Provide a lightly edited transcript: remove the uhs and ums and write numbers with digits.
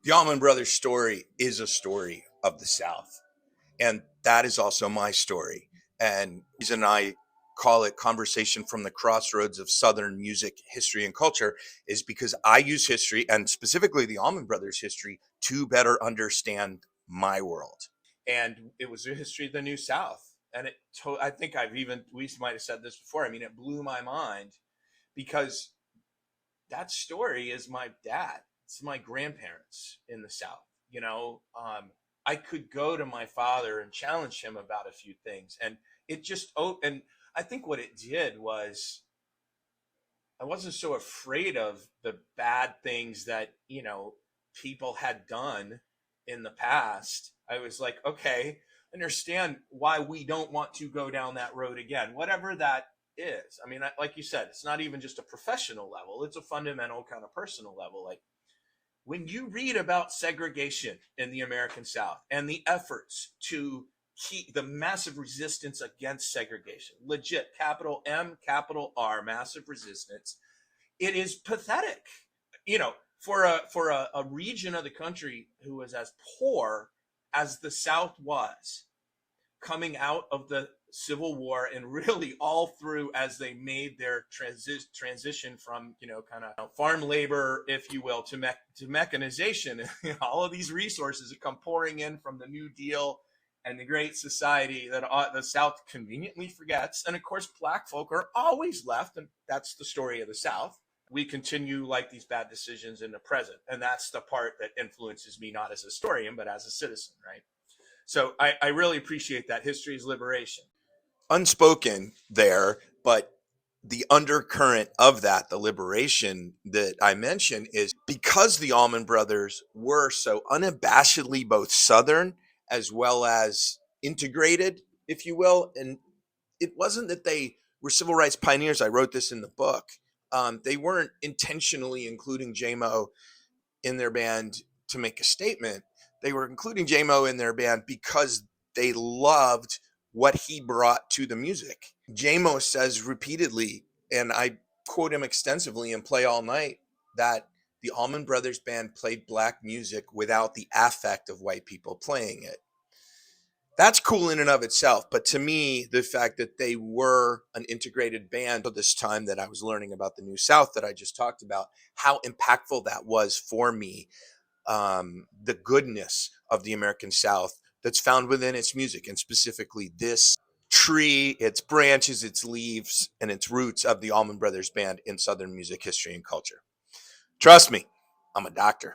The Allman Brothers story is a story of the South. And that is also my story. And the reason I call it Conversation from the Crossroads of Southern Music, History, and Culture is because I use history, and specifically the Allman Brothers history, to better understand my world. And it was a history of the New South. And I think we might have said this before. I mean, it blew my mind because that story is my dad. It's my grandparents in the South. I could go to my father and challenge him about a few things, and it just and I think what it did was I wasn't so afraid of the bad things that people had done in the past. I was like, okay, understand why we don't want to go down that road again, whatever that is. I mean, like you said, it's not even just a professional level, it's a fundamental kind of personal level. Like when you read about segregation in the American South and the efforts to keep the massive resistance against segregation, legit, capital M, capital R, massive resistance, it is pathetic. For a region of the country who was as poor as the South was, coming out of the Civil War and really all through as they made their transition from kind of farm labor, if you will, to mechanization. All of these resources have come pouring in from the New Deal and the Great Society that the South conveniently forgets. And of course, black folk are always left, and that's the story of the South. We continue like these bad decisions in the present, and that's the part that influences me, not as a historian but as a citizen, right? So I really appreciate that. History is liberation. Unspoken there, but the undercurrent of that, the liberation that I mentioned, is because the Allman Brothers were so unabashedly both Southern as well as integrated, if you will. And it wasn't that they were civil rights pioneers. I wrote this in the book. They weren't intentionally including JMO in their band to make a statement. They were including JMO in their band because they loved what he brought to the music. JMO says repeatedly, and I quote him extensively in Play All Night, that the Allman Brothers band played black music without the affect of white people playing it. That's cool in and of itself. But to me, the fact that they were an integrated band at this time that I was learning about the New South that I just talked about, how impactful that was for me, the goodness of the American South that's found within its music, and specifically this tree, its branches, its leaves, and its roots of the Allman Brothers Band in Southern music history and culture. Trust me, I'm a doctor.